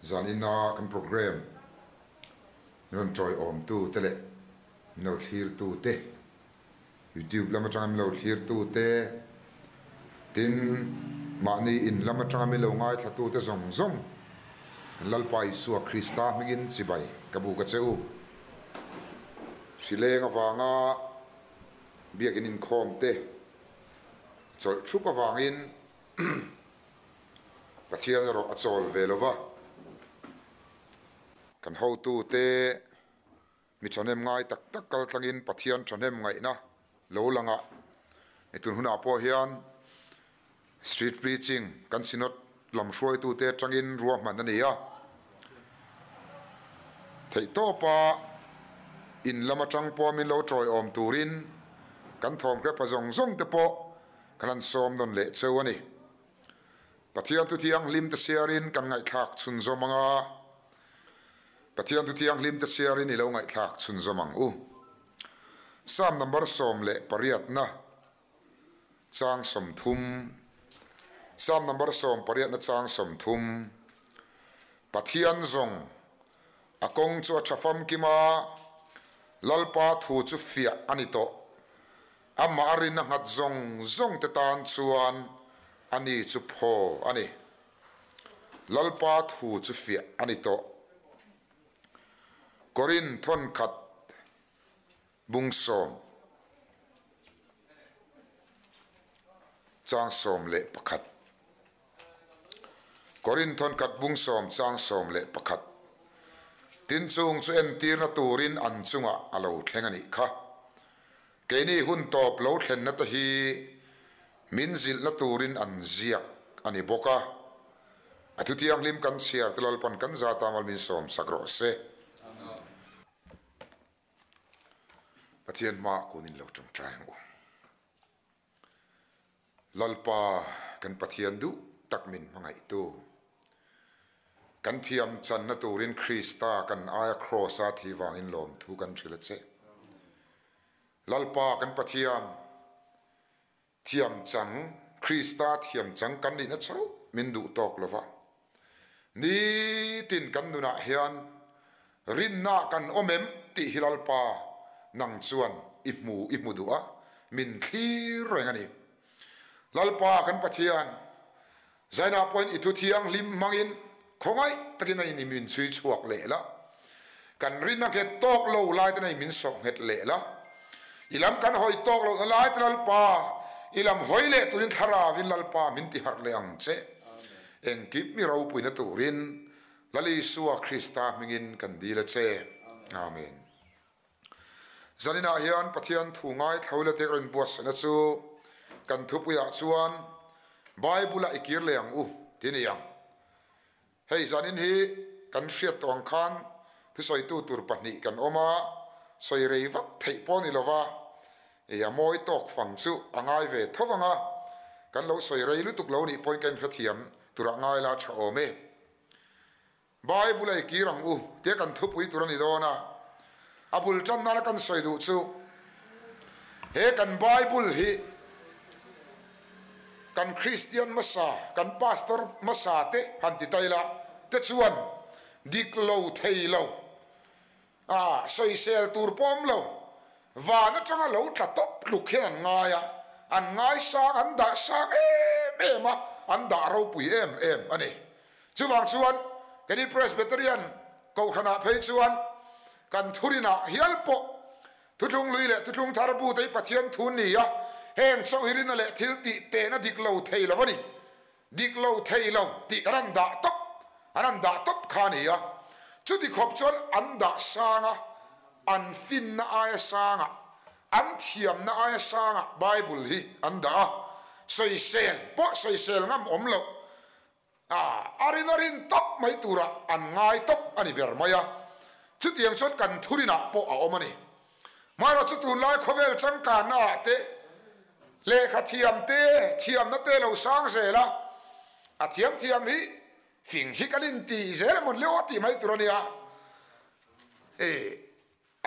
zanina kan program non troi om tu tele no thir tu te YouTube lama tang lo thir tu te tin mani in lama tang mi lo ngai thatu te zong zong lalpai suwa Krista migin sibai kabu ka cheu sileng awanga biak in khom te chol thup awangin pathian ro achol velova kan ho tu te mi thanem ngai tak tak kal tlangin pathian thanem ngai na lo langa etun huna po hian street preaching kan sinot lam hroi tu te tangin ruah man ania thei to pa in lama tang po min lo troi om turin kan thom kre pa zong zong te po kan som don le cheu ani pathian tu thiang lim te siarin kan ngai thak chun zomanga pathian tu thiang lim te siarin ilo ngai thak chun zomang u sam number som le pariat na chang som thum sam number som pariat na chang som thum pathian zong akong chu thafam kima lalpa thu chu fia ani to amma arin na ngat zong zong te tan chuan ani chu pho ani lalpa thu chu fia ani to korin thon khat bung som chang som le pakhat korin thon khat bung som chang som le pakhat tin chung chu en tir na turin an chunga alo thlengani kha keini hun top lo thlen na ta hi min zil na turin an ziak ani boka atutiang lim kan siar telal pan kan za tamal min som sakro se pathian ma kunin lo tung triangle lalpa kan pathian du takmin mangai tu kan thiam chan na turin Krista kan aya cross a thi wangin lom thu kan thila che lalpa kan pathian thiam chang Krista thiam chang kan ni na chau min du tok lova ni tin kan nuna hian rin na kan omem ti hilalpa nang chuan imu du'a min thlir rengani lalpa kan pathian zaina point itu thiang lim mangin khongai takina ni min chui chuak le la kan rinna ke tok lo lai ta nei min sok het le la ilam kan hoi tok lo lai ta lalpa ilam hoi le turin thara win lalpa min ti har le ang che eng kip mi ro puina turin lali suwa Krista mingin kan dila che amen zanina hian pathian thu ngai thaula te ron buas na chu kan thupuya chuan bible a ikir le ang u tiniang hei zanin hi kan hriat tong khan thu soi tu tur pahni kan oma soi rei vak thei poni lova e amoi tok fang chu angai ve thowanga kan lo soi rei lutuk lo ni point kan khathiam tura ngai la tha ome bible ai kirang u te kan thupui turani dona abul tan na kan soi du chu he kan bible hi kan Christian masa kan pastor masa te hanti taila te chuan diklo theilo soi sel tur pom lo wa na tanga lo tha top lukhen ngaya an ngai sa an da sa em an da ro pui em ani chuwang chuan kani presbyterian Kohhran phei chuan kan thurina hialpo tutlung luile tutlung tharbu te pathian thun ni ya heng so hirin le thil ti te na diklo theilo ani diklo theilo ti ran da top khani ya chu di khop chon an da sanga an fin na aya sanga an thiam na aya sanga bible hi an da soi sel ngam omlo arin top mai tura an ngai top ani ber maya chu tiang chon kan thurina po a omani mara chu tu lai khovel chang ka na te le kha thiam na te lo sang zela a thiam hi phing hi kalin ti zel mon leo ti mai turania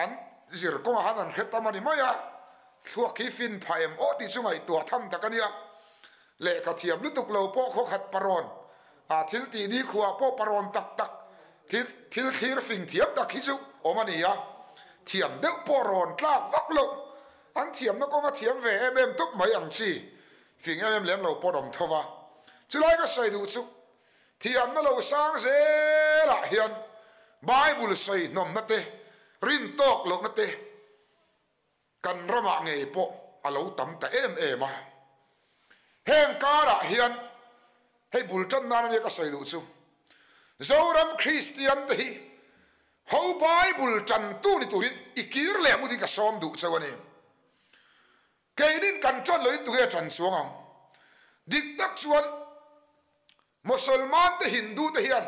an zir ko han an khetamani maya thuak hi fin phaim o ti chungai to tham takania le kha thiam lutuk lo po kho khat paron thil ti ni khuwa po paron tak thil khir phing thiam ta khi chu omania thiam deuh poron tlak vak lo an thiam na ko ma thiam ve em tup mai ang chi phing em lem lo podom thova chulai ka sai du chu thiam na lo sang se la hian bible sai nom na te rin tok lo na te kan rama ngei po alo tam ta em a heng kara hian hei bultan na ne ka sai du chu zoram christian te hi ho bible chan tu ni turin ikir le mu di ka som du chawani keinin kan chon loi tu ge chan suang dik tak chuan musulman te hindu te hian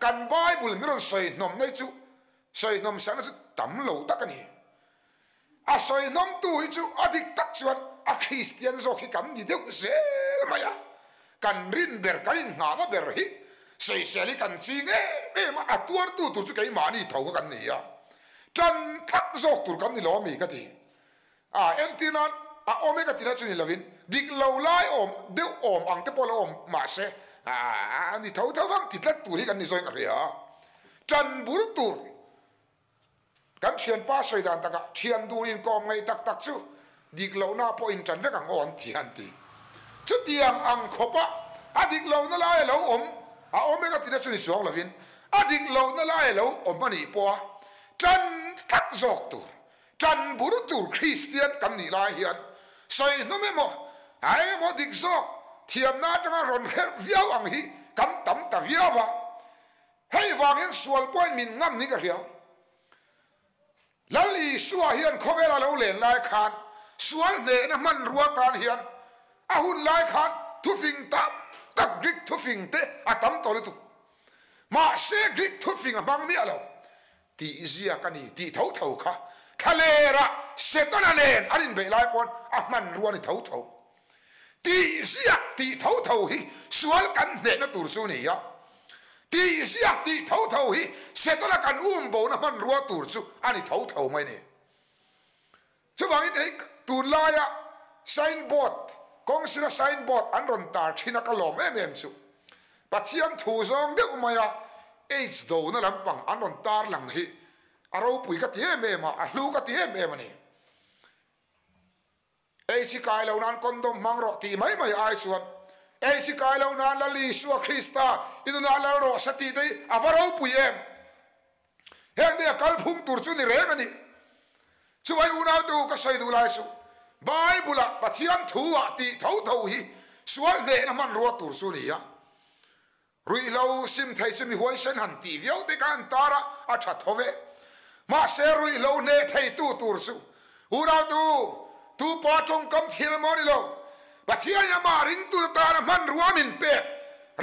kan bible miron sai nom nei chu sai nom sang chu tam lo takani a sai nom tu hi chu adik tak chuan a christian zo khi kam ni deuh se maya kan rin ber kain nga na ber hi sei seli kan chi nge me ma atuar tu tu chu kai mani thau kan ni ya chan thak zok tur kan ni lo mi ka ti a eltinan a omega tina chu ni lovin dik lo lai om deu om ang te polo om ma se a ni thau thau bang titlat turi kan ni zoi ka ria chan bur tur kan thian pa soi dan taka thian durin kom ngai tak tak chu dik lo na po in chan ve kang on thian ti chu tiang ang khopa adik lo na lai lo om a omega tina chu ni suang lovin adik lo na lai lo om mani po chan tak zok tur chan bur tur christian kan ni lai hian soi no me mo ai mo dik zok thiam na tanga ron kher viau ang hi kam tam ta viau wa hei wang hian sual point min ngam ni ka riau lali suwa hian khowela lo len lai khan sual ne na man ruwa tan hian ahun lai khan thu fing tam tak grik thu fing te atam to le tu ma se grik thu fing bang mi alo ti izia kani ti thau thau kha thalera setana len arin be lai pon ahman ruwa ni thau thau ti izia ti thau thau hi sual kan ne na tur su ni ya ti izia ti thau thau hi setana kan bo na man ruwa tur chu ani thau thau mai ne chu bang in tur la ya signboard kong sina signboard an ron tar thina ka lom em chu pathian thu zong de umaya age do na lampang an ron tar lang hi aro pui ka ti em a hlu ka ti em ani age kai lo nan kondom mangro ti mai ai suat age kai lo nan la li suwa krista iduna la ro sati dei avaro pui em heng de kal phung tur chu ni re ani chu ai una du ka sai du lai su bible pathian thu a ti thau thau hi sual ne na man ro tur su ni ya rui lo sim thai chu mi huai sen han ti viau de kan tara a tha thove ma se rui lo ne thai tu tur su una du tu pa trong kam thiem mo ni lo pathian ya ma ring tu ta na man ruwa min pe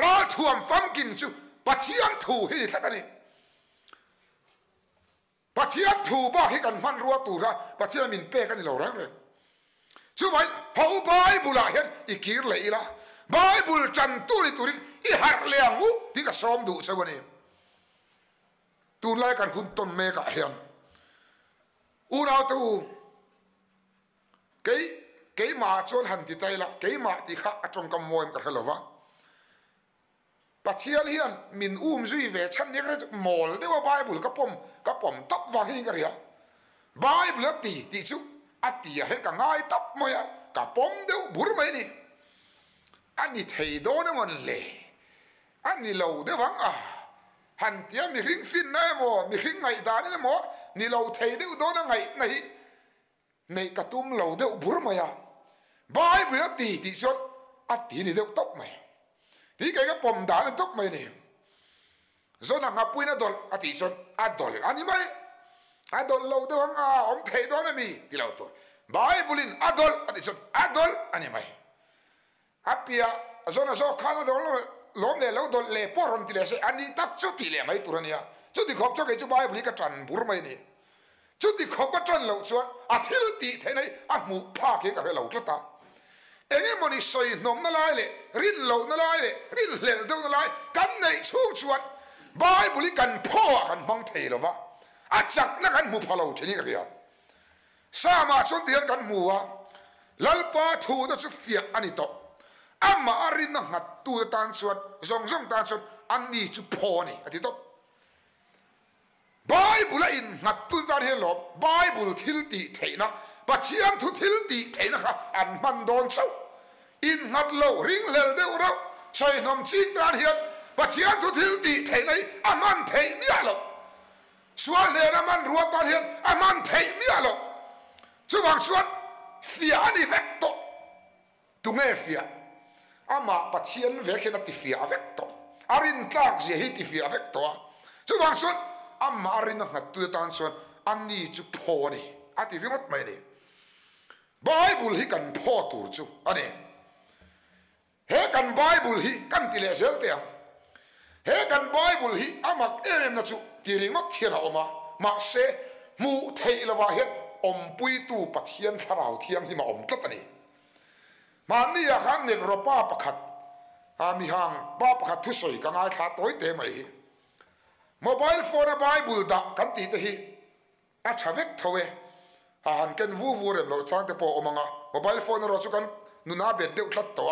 ra thuam fam kim chu pathian thu hi ni thakani pathian thu ba hi kan man ruwa tu ra pathian min pe kan ni lo rang re chu bai ho bible a hian ikir leila bible chan tu ni turin i har leang u ti ka som du chawani tu lai kan hun ton me ka hian una tu cái mà chôn hẳn thì tay là cái mà thì khác trong cầm môi cả là vâng bắt thiên hiền mình duy về chân những cái mồi đấyว่า bible cái pom tóc vàng hình cái gì bible thì chú thì hết cả ngay tóc mày cả pom đâu bur mấy nè anh thì thầy đó nó mình lệ anh thì lâu đấy vâng hẳn tiếng mình hình phim này mà mình hình ngày đó này mà ni lâu thầy đó nó ngày này này cả tum lâu đấy bur mày bible thì chốt thì ni đâu tóc mày thì cái pom đá nó tóc mày nè do nàng ngọc quên adol thì chốt adol anh mày adol lâu đấy vâng ông thầy đó này mi thì lâu thôi bible in adol thì chốt adol anh mày apia do nó do khá nó lom le lâu dol le poron thì le sẽ anh đi tắc chút thì le mày tụi anh chút thì khóc cho cái chú bible cái trần bur mày nè chút thì khóc bắt trần lâu chuột thiếu thì thế này mù pa cái cái lâu chút ta anh em mình soi nôm nó lại lệ rin lâu nó lại lệ rin lệ đâu nó lại cắn này xuống chuột bible cần po cần mang thề rồi vợ chắc nó cần mù pa lâu thế này cái sa mà chút tiền cần mù lalpa thu nó chút phiền anh to mà arin nó ngặt tu tan chuột rong tan chuột anh đi chút po này thì tốt Bible in ngặt tu ta hiền lộp Bible thiếu tị thế na và chiang thu thiếu tị thế na khá ăn man đòn sâu in ngặt lâu ring lel đâu đâu say nằm chính ta hiền và chiang thu thiếu tị thế này ăn man thế mía lộp xóa lê na man ruột ta hiền ăn man thế mía lộp chú bằng xóa phía đi vẹt to tu nghe phía ama và chiang về khi nó tị phía vẹt to arin tak gì hi tị phía vẹt to chú bằng xóa amma arin na ngặt tu tan xóa anh đi chú phô này ati vingot mai ni Bible hi kan pho tur chu ani he kan Bible hi kan ti le sel te he kan Bible hi amak em na chu ti ring mak thira oma mak se mu thei lawa het om pui tu pathian tharau thiang hi ma om tlat ani man ni ya khan nek ro pa pakhat ami hang pa pakhat thu soi ka ngai tha toi te mai mobile phone Bible da kan ti te hi a thavek thowe han ken vu rem lo chang te po omanga mobile phone ro chu kan nuna bet deuh thlat to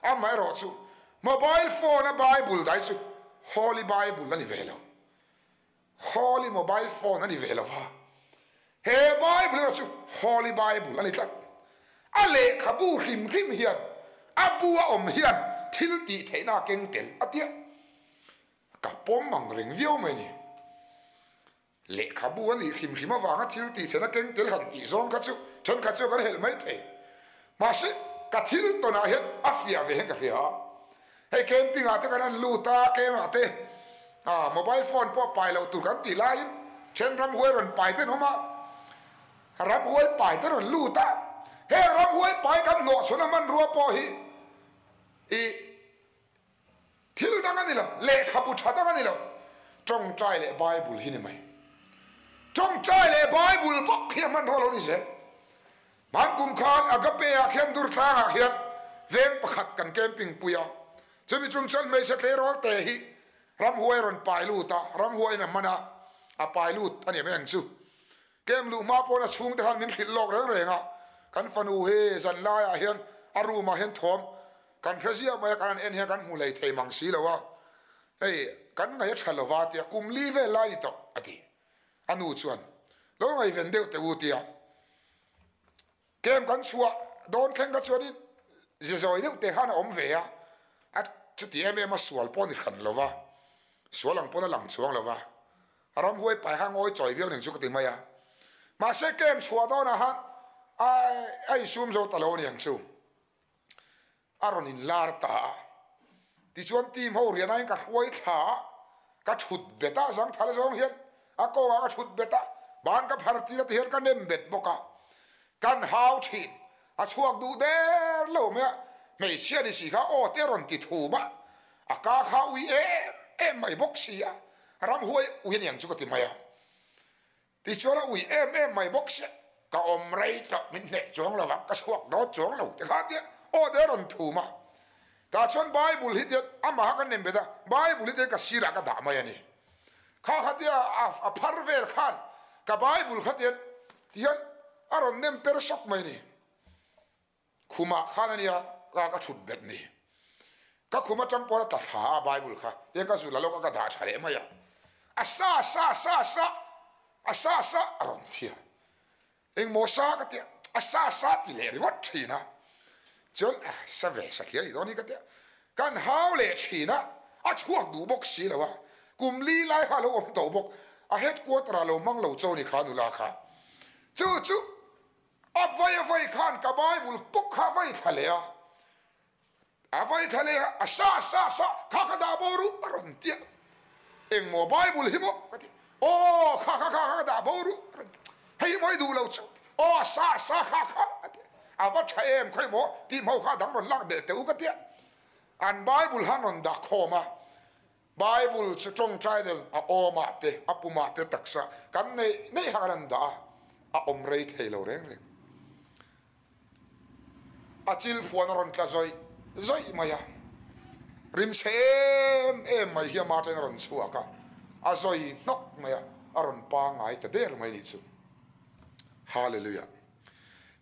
a mai ro chu mobile phone Bible dai chu holy Bible ani velo holy mobile phone ani velo va he Bible ro chu holy Bible ani thlat a le khabu hrim hian a bua om hian thil ti theina keng tel atia ka pom mang ring viau mai ni lệ khá bu anh thì khìm mà vàng á thiếu thì thế nó kinh tế hẳn tỷ zong cá chú chân cá chú cái hệ mấy thế mà sĩ cá thiếu tôi nói hết áp phia về hết cả kia hay camping à thế cái này lưu ta cái mà thế mobile phone po bài lâu tụi cái tỷ lại trên ram huế rồi bài thế không mà ram huế bài thế rồi lưu ta hay ram huế bài cái nọ số năm ăn rùa po hi thiếu đang ăn đi đâu lệ khá bu chả đang ăn đi đâu trong trai lệ Bible hi này mày trong trai lệ Bible bóc hiền man thôi đi sẽ man cùng khan agape a khian dur thang a khian veng pakhat kan camping puya chumi chung chal mai se tle rol te hi ram huai ron pai lu ta ram huai na mana a pai lu ani men chu kem lu ma pona chung te han min khil lok reng renga kan fanu he zan lai a hian aru ma hen thom kan phrazia ma kan en he kan mu lei thei mang si lawa hey kan ngai thalowa tia kum li ve lai ni to ati anu chuan lo ngai ven deuh te u tia kem kan chua don khen ka chuan in zoi deuh te han om ve a chu ti em ma sual pon khan lova sualang pon lang chuang lova aram huai pai hang oi choi viau ning chu ka ti maya ma se kem chua don a han ai sum zo talo ni ang chu aron in lar ta ti chuan tim ho rian ai ka huai tha ka thut beta sang thal zong hian ako ga thut beta ban ka pharti ra hian ka nem bet boka kan hau thin a chuak du der lo me mei sia ni si kha o te ron ti thu ba a ka kha ui em mai bok sia ram huai ui yang chu ka ti maya ti chuan ui em mai bok sia ka om rei ta min ne chong lo ka chuak do chong lo te kha ti o te ron thu ma ka chuan Bible hi te ama ka nem beta Bible hi te ka sira ka da mai ani kha khatia a pharvel khan ka Bible khatia tian aron nem per sok mai ni khuma khanania ka thut bet ni ka khuma champora ta tha Bible kha te ka zu lalo ka da thare maya asa aron thia eng mosa ka te asa ti le ri wat thina chon sa ve sa thia ri doni ka te kan haw le thina a chuak du bok si lawa kum li lai ha lo om to bok a het quarter lo mang lo chaw ni khanu la kha chu a vai khan ka Bible puk kha vai thale a vai thale a sa kha da boru aron tia eng mo Bible hi mo ka ti o kha da boru hei moi du lo chu o sa kha a va thaem khoi mo ti mo kha dang ron lak be te u ka tia an Bible hanon da khoma Bible chu trong trai del a oma te apuma te taksa kan nei haran da a om rei thelo reng a chil fuan ron tla zoi maya rim sem em mai hi ma ten ron chuaka a zoi nok maya aron pa ngai te der mai ni chu hallelujah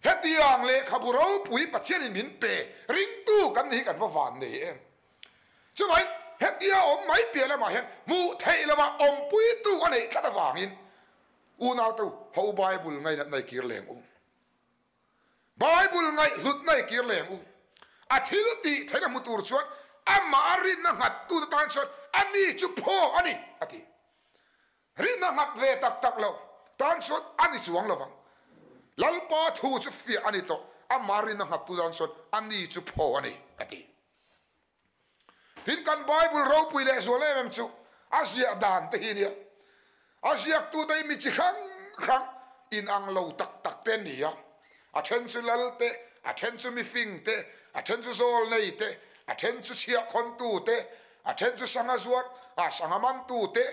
hetiang le khaburo pui pathian in min pe ring tu kan hi kan wa van nei em chu mai hết ia mai bia là mà hiện mu thấy là mà bui tu anh ấy thật vàng in u nào tu hậu Bible ngay này kia leng u Bible ngay lut này kia leng u thiếu ti thấy là một tur chuột mà rin na ngắt tu tan chuột anh đi chụp po anh đi thì rin na ngắt về tak lâu tan chuột anh đi chuang lâu vang lalpa thu chụp phía anh đi to mà rin na ngắt tu tan chuột anh đi chụp po anh đi thì hin kan Bible rau pui le so le mem chu Asia dan te hi ni Asia tu dai mi chi khang in ang lo tak ten ni ya a chen chu lal te a chen chu mi fing te a chen chu zol nei te a chen chu chia khon tu te a chen chu sanga zuat a sanga man tu te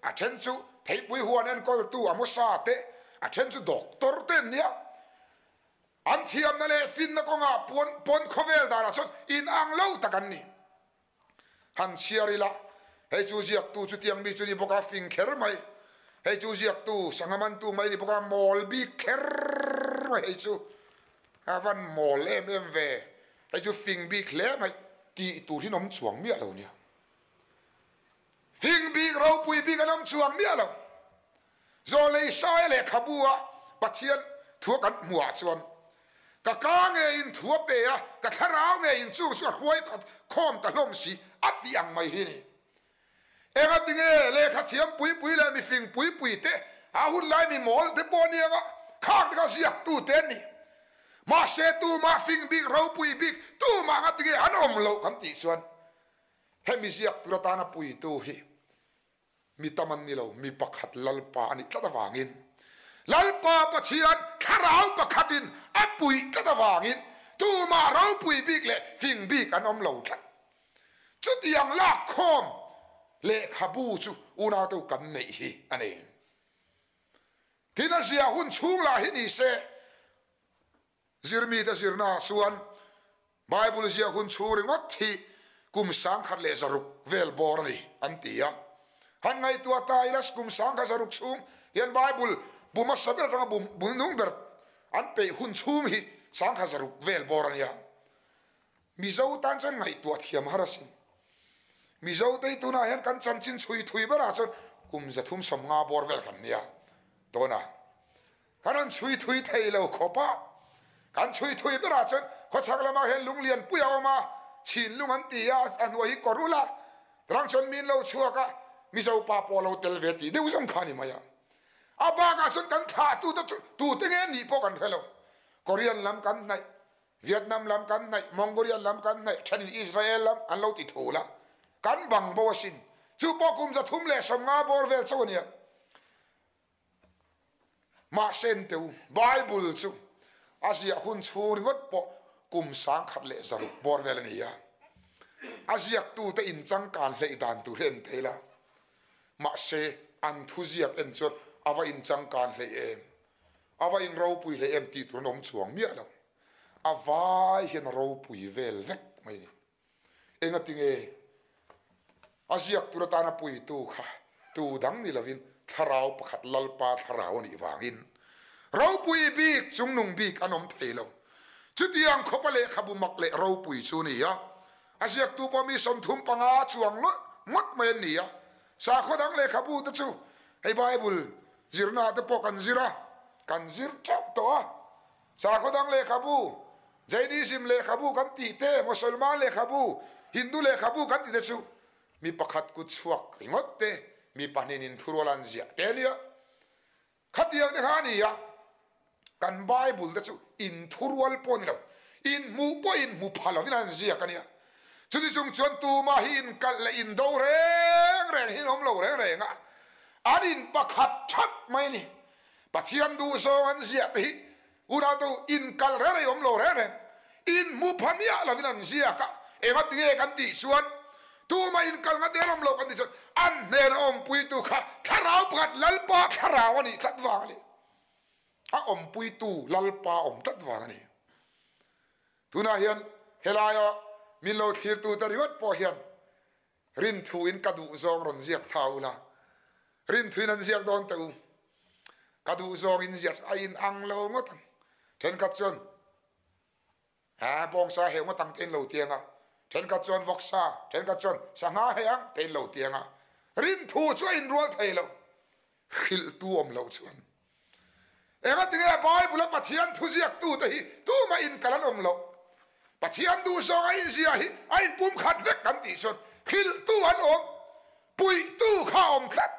a chen chu thei pui huan en kol tu a mo sa te a chen chu doctor ten ni ya an thiam na le fin na ko nga pon khovel dara chon in ang lo takan ni han chiarila hei chu ziak tu chu tiang mi chu ni boka fing kher mai hei chu ziak tu sangaman tu mai ni boka mol bi kher mai hei chu avan mol em ve hei chu fing bi khle mai ti tu hi nom chuang mi alo nia fing bi ro pui bi ka nom chuang mi alo zo le sai le khabua pathian thu kan mua chuan ka nge in thua pe a ka tharau nge in chu huai khom ta lom si ati ang mai hi ni enga tinge le kha thiam pui la mi fing pui te a hun lai mi mol te poni anga khak ka siak tu te ni ma se tu ma fing big ro pui big tu ma nga tinge anom lo kan ti suan he mi siak tu ta na pui tu hi mi taman ni lo mi pakhat lalpa ani tla wangin lalpa pathian kharau pakhatin apui tla wangin tu ma ro pui big le fing big anom lo tla chút yang la khom le khabu chu una to kan nei hi ane tina sia hun chung la hi ni se zirmi da zirna suan Bible sia hun churing ot hi kum sang khat le zaruk vel bor ni antia han ngai tua ta iras kum sang kha zaruk chung yan Bible buma saber rang bum nung ber an pe hun chung hi sang kha zaruk vel bor ania mi zo tan chan ngai tua thiam harasin mi zo te tu na hen kan chan chin thui bara chon kum za thum som nga bor vel kan nia to na kanan thui thei lo khopa kan thui bara chon kho chakla ma hen lung lian puya ma chin lung an ti ya an wai korula rang chon min lo chua ka mi zo pa po lo tel ve ti de usam khani ma ya aba ka chon kan tha tu te nge ni po kan hello Korean lam kan nai Vietnam lam kan nai Mongolia lam kan nai Chan Israel lam an lo ti thola kan bang bo sin chu po kum za thum le som nga bor vel chonia ma sen teu Bible chu Asia hun chur ngot po kum sang khat le zaru bor vel ni ya Asia tu te in chang kan le dan tu ren thela ma se an thu ziak en chot awa in chang kan le em awa in ro pui le em ti tu nom chuang mi ala awa hian ro pui vel vek mai ni enga tinge Asia tu ta na pui tu kha tu dang ni lovin tharau pakhat lalpa tharau ni wangin ro pui bik chung nung bik anom thelo chutiang khopale khabu mak le ro pui chu ni ya Asia tu pa mi som thum panga chuang lo mat mai ni ya sa khodang le khabu tu chu hei Bible zirna te po kan zira kan zir chap to sa khodang le khabu Jainism le khabu kan ti te Musulman le khabu Hindu le khabu kan ti te chu mi pakhat ku chuak ringot te mi panin in thurolan zia telia khatia de khani ya kan Bible da chu in thurwal pon lo in mu phalo vinan zia kania chudi chung chuan tu ma hin kal le in do reng hin om lo reng a anin pakhat thap mai ni pathian du so an zia te ura tu in kal re om lo reng in mu phamia la vinan zia ka e ngat nge kan ti chuan tu ma in kal nga deram lo kan ti chon an ne na om pui tu kha tharau phat lalpa tharau ani tlatwa ni a om pui tu lalpa om tlatwa ni tuna hian helaya min lo thir tu tariwat po hian rin thu in kadu zong ron ziak thaula rin thu in ziak don tu kadu zong in ziak a in ang lo ngot then kat chon a bong sa he ngot tang ten lo tianga then ka chuan voksa then ka chuan sanga hayang te lo tianga rin thu chu in rual thei lo khil tu om lo chuan enga tinga Bible pathian thu ziak tu te hi tu ma in kalan om lo pathian du so ai zia hi ai pum khat vek kan ti son khil tu an om pui tu kha om khat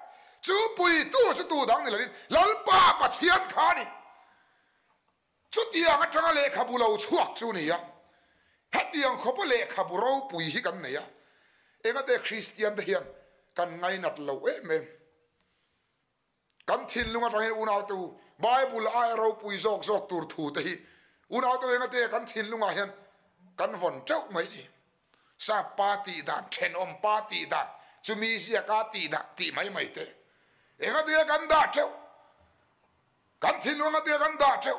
chu pui tu chu tu dang ni lovin lalpa pathian kha ni chu tiang atanga le khabulo chuak chu ni ya hatiang khopo le khaburo pui hi kan ne ya enga te Christian te hian kan ngai nat lo em kan thin lunga tang una tu Bible ai ro pui zok zok tur thu te hi una tu enga te kan thin lunga hian kan von chau mai ni sa party dan ten om party dan chu mi sia ka ti da ti mai mai te enga te kan da chau kan thin lunga te kan da chau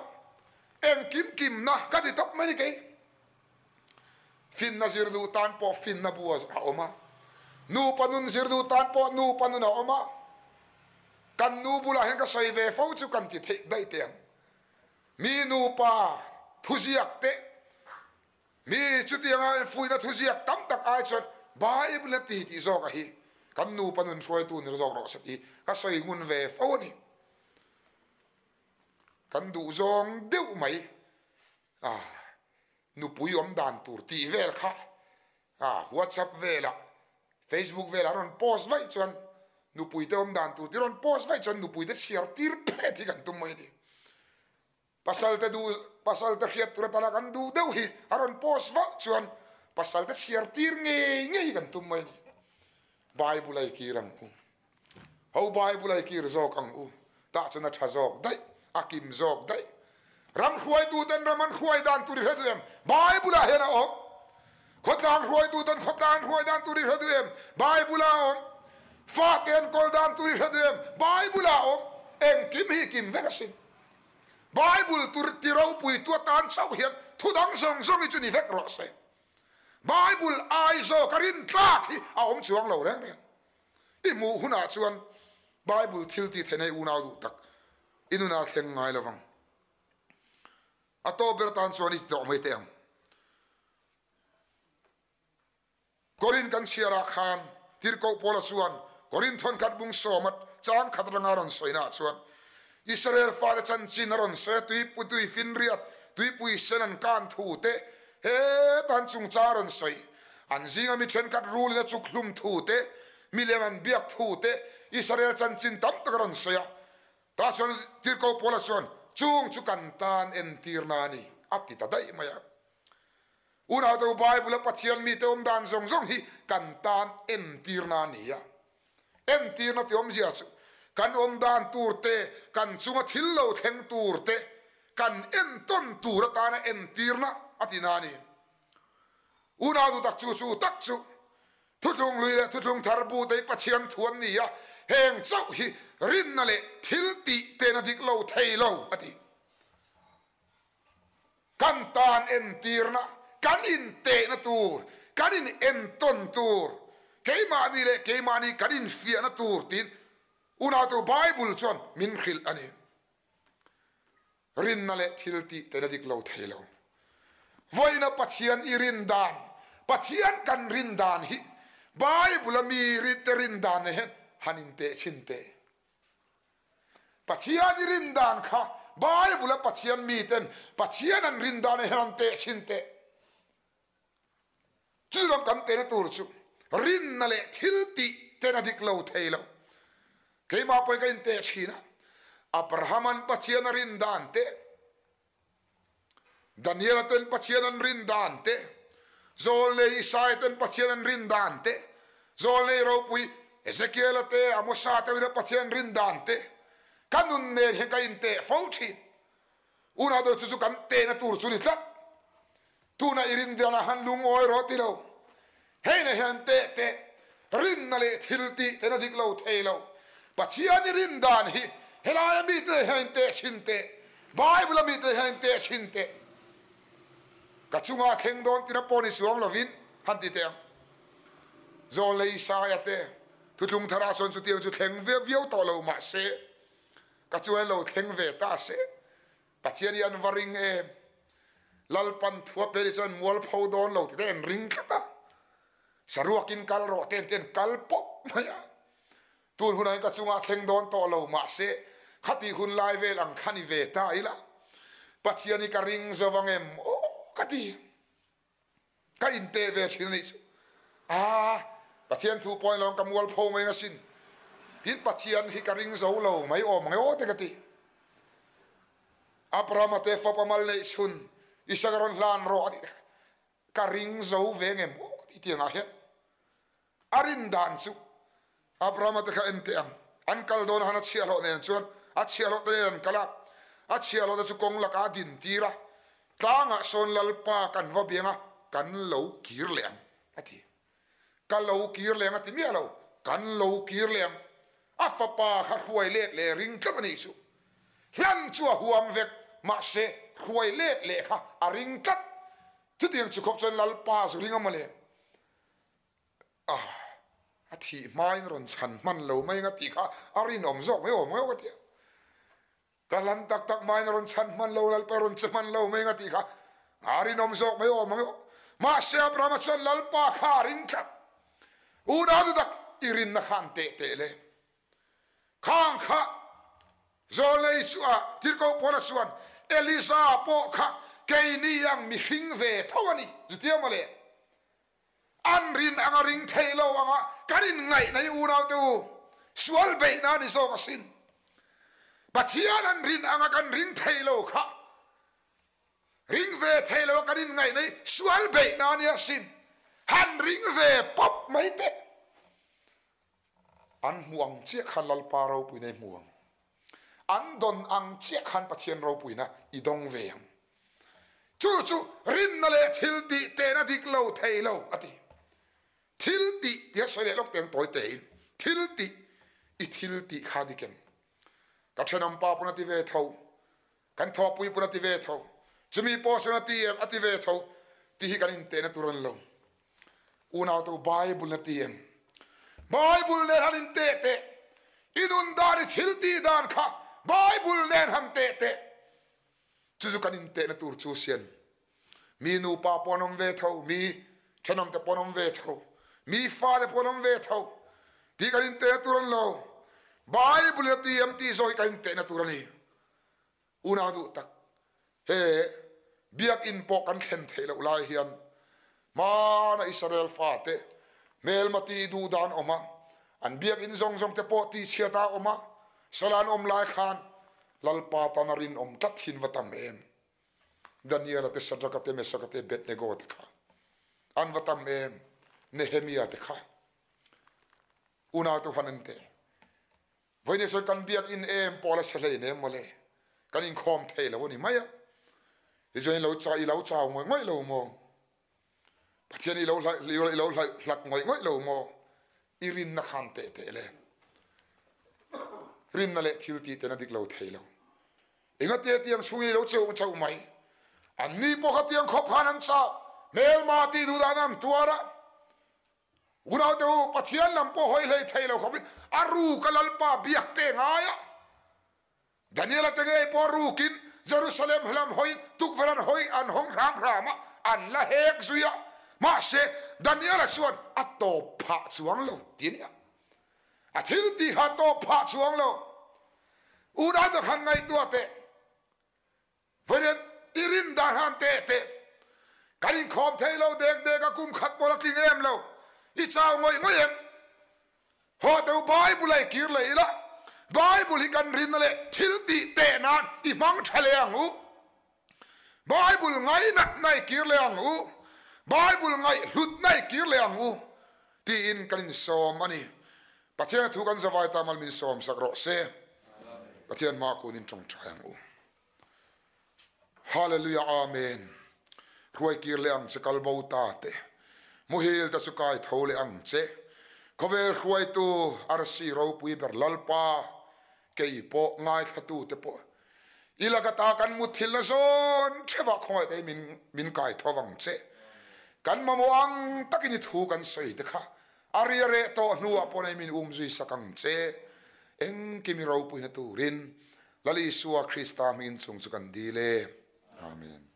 en kim na ka ti top mai ni ke fin na zir du tan po fin na buas a oma nu panun zir du tan po nu panun a oma kan nu bula hen ka sai ve fo chu kan ti the dai te mi nu pa thuziak te mi chu ti nga fui na thuziak tam tak ai chot Bible ti ti zo ka hi kan nu panun soi tu ni zo ro sa ti ka sai ngun ve fo ni kan du zong deu mai nu pui om dan tur ti vel kha WhatsApp vela Facebook vela ron post vai chuan nu pui te om dan tur ti ron post vai chuan nu pui te share tir pe ti kan tum mai ni pasal te khiat tur ta kan du deu hi aron post va chuan pasal te share tir nge kan tum mai ni Bible ai ki rang u ho Bible ai ki zok ang u ta chuna tha zok dai akim zok dai ram khuai tu dan raman khuai dan turi hedem Bible a hena om khotlang khuai tu dan khotlang khuai dan turi hedem Bible a om fa ten kol dan turi hedem Bible a om en kim hi kim vekasin Bible tur tirau pui tu tan sau hian thu dang song song i chuni vek ro se Bible ai zo karin tlak hi a om chuang lo reng reng i mu huna chuan Bible thil ti thenei una du tak inuna thleng ngai lovang ato bertan chuan i to mai te ang korin kan siara khan tir ko pola chuan korin thon khat bung somat chang khatranga ron soina chuan Israel fa chan chin ron so tui fin riat tui pui senan kan thu te he tan chung charon soi an zinga mi then kat rule na chuklum thu te mileman biak thu te Israel chan chin tam takaron soya ta chuan tir ko pola chuan chung chu kan tan en tirna ni ati ta dai maya una do Bible pathian mi te om dan zong zong hi kan tan en tirna ni ya en tirna ti om zia chu kan om dan turte kan chunga thillo theng turte kan en ton tur ta na en tirna atinani una du tak chu tak chu thutlung luile thutlung tharbu dei pathian thuan ni ya heng chau hi rin na le thil ti te na dik lo thei lo ati kan tan en tirna kan in te na tur kan in en ton tur keimani kan in fia na tur tin una tu Bible chon min khil ani rin na le thil ti te na dik lo thei lo voina pathian i rin dan pathian kan rin dan hi Bible mi rin dan he hanin te chin te pathian i rin dan kha Bible pathian mi ten pathian an rin dan he han te chin te chulong kam te na tur chu rin na le thil ti te na dik lo thei lo keima poi ka in te china Abrahaman pathian rin dan te Daniel ten pathian an rin dan te Zolne Isai ten pathian an rin dan te Zolne ropui Ezekiel te Amosa te ina pathian rin dan te kanun ne he ka in te fauchi una do chu kan te na tur chu ni tlat tu na irin dana han lung oi ro ti lo he na han te rin na le thil ti te na dik lo thei lo pathian rin dan hi helaya mi te han te chin te Bible mi te han te chin te kachunga theng don tina poni suang lovin han ti te zol le Isaiah te thutlung thara son chu tiang chu theng ve viau to lo ma se kachua lo theng ve ta se pathian yan waring lalpan thua pe chan mol phau don lo ti den ring khata saruakin kal ro ten kal pop maya tun hunai ka chunga theng don to lo ma se khati hun lai vel ang khani ve ta ila pathiani ka ring zawangem o kati ka in te ve thil ni pathian 2 point long kamwal pho mai nga sin tin pathian hi ka ring zo lo mai om nge o te kati Abraham te fa pamal nei sun isagaron lan ro ati ka ring zo ve ngem o ti tiang a het arin dan chu Abraham te ka ente am an kal don hana chialo nen chuan a chialo nen kala a chialo da chu kong la ka din tira tanga son lalpa kan va bianga kan lo kir leang ati ka lo kir leang ati mi alo kan lo kir leang a fa pa kha huai let le ring tlani chu hlan chu huam vek ma se huai let le kha a ring tat tu tiang chu khop chon lalpa su ring amale thi mai ron chan man lo mai nga ti kha arin om zok mai om nga ka ti kalan tak mai ron chan man lo lal peron chaman lo mai nga ti kha arin om zok mai om nga ma se Abraham chon lal pa kha rin kha u da du tak irin na khan te le khang kha zolei chu a tir ko pona chuan Elisa po kha ke ni yang mi hing ve thawani zutia male an rin anga ring thailo anga karin ngai nei unau tu sual be na ni so kasin pathian an rin anga kan ring thailo kha ring ve thailo karin ngai nei sual be na ni asin han ring ve pop mai te an muang che khan lal paro pu nei muang an don ang che khan pathian ro pu na idong ve yang chu rin na le thil di te na dik lo thailo ati thil ti ya soi le lok teng toy te in thil ti kha diken ka thenam pa puna ti ve tho kan tho pui puna ti ve tho chumi po sona ti ati ve tho ti hi kan in te na turan lo una to bible na ti em bible ne han in te idun dari thil ti dan kha bible ne han te chu kan in te na tur chu sian mi nu pa ponom ve tho mi thenam te ponom ve tho mi fa de ponom ve tho ti kan in te turan lo bible ti em ti soi kan te na turan ni una du tak he biak in po kan khen thelo lai hian ma na Israel fa te mel mati du dan oma an biak in zong te po ti chiata oma salan om lai khan lalpa tanarin om tat hin watam em Daniel te Shadrach te Meshach te Abednego te kha an watam em Nehemia te kha una tu hanente voine so kan biak in em pola selei ne mole kan in khom thela woni maya e join lo cha ngoi lo mo pathian i lo hlak ngoi lo mo irin na khan te le rin na le thil ti te na dik lo thelo inga te tiang sungi lo chau mai anni po kha tiang khop hanan cha mel ma ti du danan tuara unau te pathian lam po hoi lei thailo khobin aru kalal pa biak te ngaya Daniel te ngai po rukin Jerusalem hlam hoi tukvaran hoi an hong rama an la hek zuya ma se Daniel chuan ato pha chuang lo tinia athil ti ha to pha chuang lo una do khan ngai tu ate voren irin da han te karin khom thailo dek ka kum khat bola ting em lo I chao ngoi em ho do bible lai kir lai la bible hi kan rin le thil ti te nan I mang thale angu bible ngai nak nai kir le angu bible ngai hlut nai kir le angu ti in kan som ani pathian thu kan zawai ta mal min som sakro se pathian ma ko nin trong thang u hallelujah amen ruai kir le ang sekal bo ta te muhil ta sukai thole ang che kovel khuai tu arsi ro pui ber lalpa kei po ngai thatu te po ilaga ta kan muthil na zon theba khoi te min kai thowang che kan mamuang takini thu kan soi te kha ariare to nuwa po nei min zui sakang che eng kimi ro pui na tu rin lali suwa Krista min chung chu kan dile amen